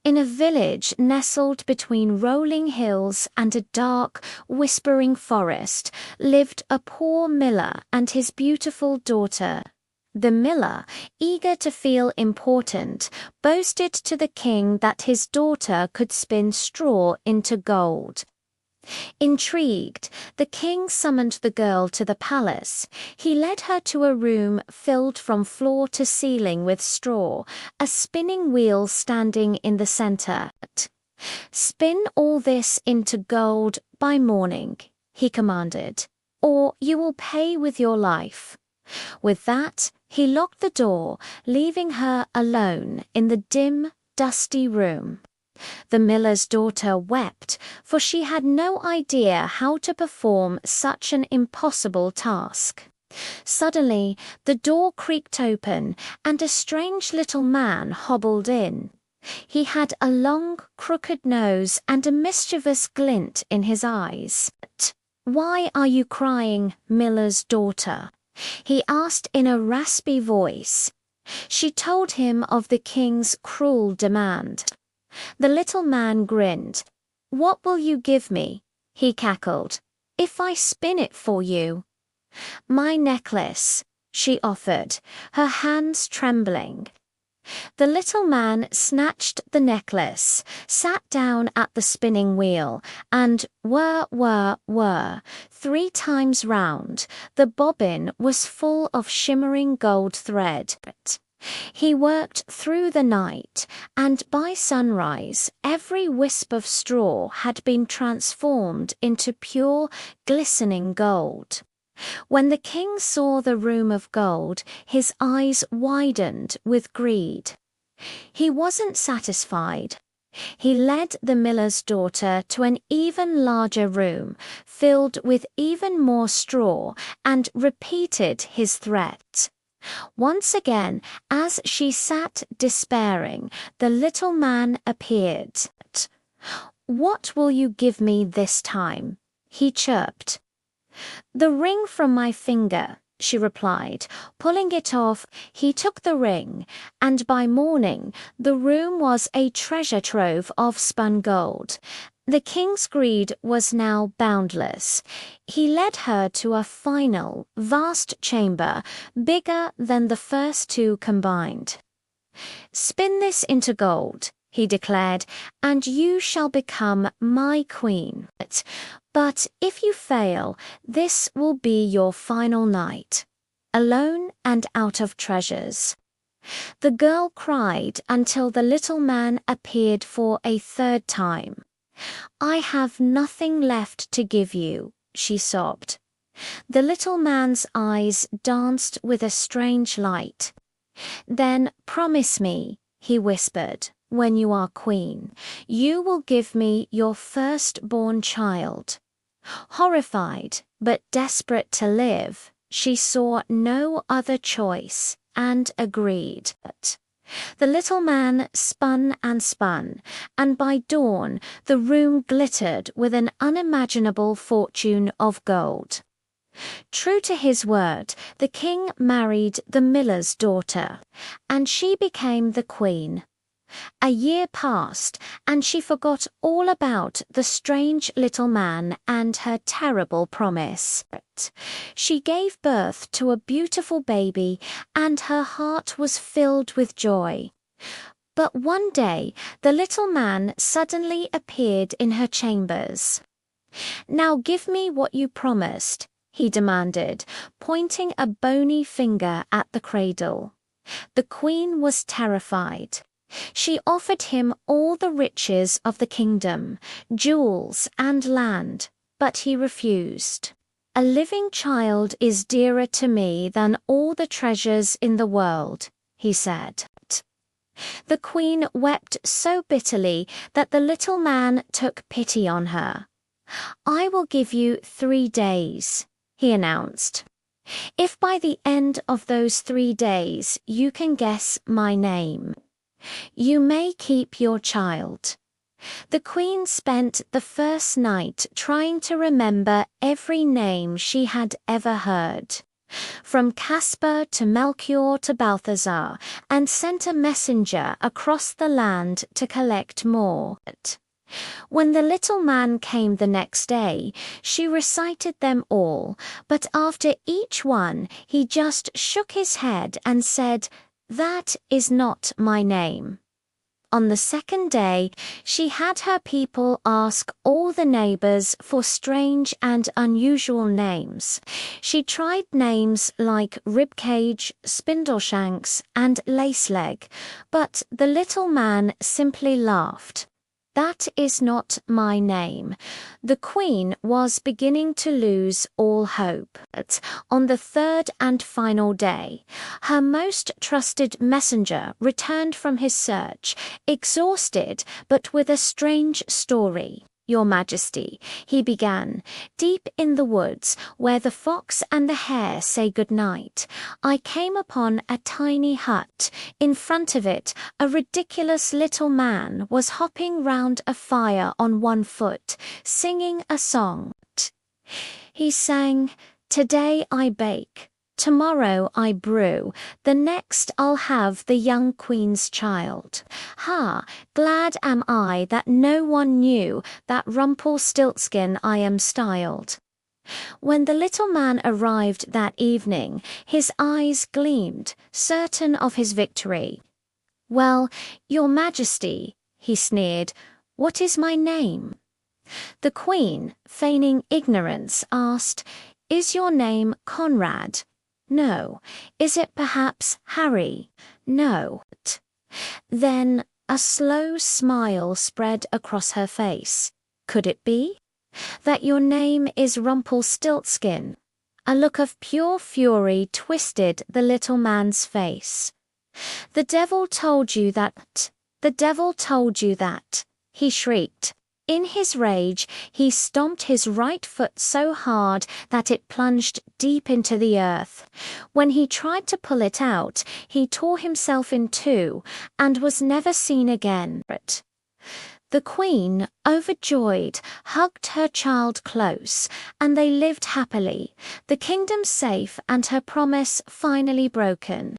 In a village nestled between rolling hills and a dark, whispering forest lived a poor miller and his beautiful daughter. The miller, eager to feel important, boasted to the king that his daughter could spin straw into gold. Intrigued, the king summoned the girl to the palace. He led her to a room filled from floor to ceiling with straw, a spinning wheel standing in the center. "Spin all this into gold by morning," he commanded, "or you will pay with your life." With that, he locked the door, leaving her alone in the dim, dusty room. The miller's daughter wept, for she had no idea how to perform such an impossible task. Suddenly, the door creaked open, and a strange little man hobbled in. He had a long, crooked nose and a mischievous glint in his eyes. "Why are you crying, miller's daughter?" he asked in a raspy voice. She told him of the king's cruel demand. The little man grinned. "What will you give me?" he cackled. "If I spin it for you?" "My necklace," she offered, her hands trembling. The little man snatched the necklace, sat down at the spinning wheel, and whir, whir, whir, 3 times round, the bobbin was full of shimmering gold thread. He worked through the night, and by sunrise every wisp of straw had been transformed into pure, glistening gold. When the king saw the room of gold, his eyes widened with greed. He wasn't satisfied. He led the miller's daughter to an even larger room, filled with even more straw, and repeated his threat. Once again, as she sat despairing, the little man appeared. "What will you give me this time?" he chirped. "The ring from my finger," she replied. Pulling it off, he took the ring, and by morning the room was a treasure trove of spun gold. The king's greed was now boundless. He led her to a final, vast chamber, bigger than the first 2 combined. "Spin this into gold," he declared, "and you shall become my queen. But if you fail, this will be your final night, alone and out of treasures." The girl cried until the little man appeared for a 3rd time. "I have nothing left to give you," she sobbed. The little man's eyes danced with a strange light. "Then promise me," he whispered, "when you are queen, you will give me your first-born child." Horrified, but desperate to live, she saw no other choice, and agreed. The little man spun, and by dawn the room glittered with an unimaginable fortune of gold. True to his word, the king married the miller's daughter, and she became the queen. A year passed, and she forgot all about the strange little man and her terrible promise. She gave birth to a beautiful baby, and her heart was filled with joy. But one day, the little man suddenly appeared in her chambers. "Now give me what you promised," he demanded, pointing a bony finger at the cradle. The queen was terrified. She offered him all the riches of the kingdom, jewels and land, but he refused. "A living child is dearer to me than all the treasures in the world," he said. The queen wept so bitterly that the little man took pity on her. "I will give you 3 days," he announced. "If by the end of those 3 days you can guess my name, you may keep your child." The queen spent the first night trying to remember every name she had ever heard. from Caspar to Melchior to Balthazar, and sent a messenger across the land to collect more. When the little man came the next day, she recited them all, but after each one he just shook his head and said, "That is not my name." On the second day, she had her people ask all the neighbors for strange and unusual names. She tried names like Ribcage, Spindleshanks, and Laceleg, but the little man simply laughed. "That is not my name." The queen was beginning to lose all hope. But on the third and final day, her most trusted messenger returned from his search, exhausted but with a strange story. "Your Majesty," he began, "deep in the woods, where the fox and the hare say good night, I came upon a tiny hut. In front of it, a ridiculous little man was hopping round a fire on one foot, singing a song. He sang, 'Today I bake, tomorrow I brew, the next I'll have the young queen's child. Ha, glad am I that no one knew that Rumpelstiltskin I am styled.'" When the little man arrived that evening, his eyes gleamed, certain of his victory. "Well, Your Majesty," he sneered, "what is my name?" The queen, feigning ignorance, asked, "Is your name Conrad?" "No." "Is it perhaps Harry?" "No." Then a slow smile spread across her face. "Could it be that your name is Rumpelstiltskin?" A look of pure fury twisted the little man's face. "The devil told you that! The devil told you that!" he shrieked. In his rage, he stomped his right foot so hard that it plunged deep into the earth. When he tried to pull it out, he tore himself in two and was never seen again. The queen, overjoyed, hugged her child close, and they lived happily, the kingdom safe and her promise finally broken.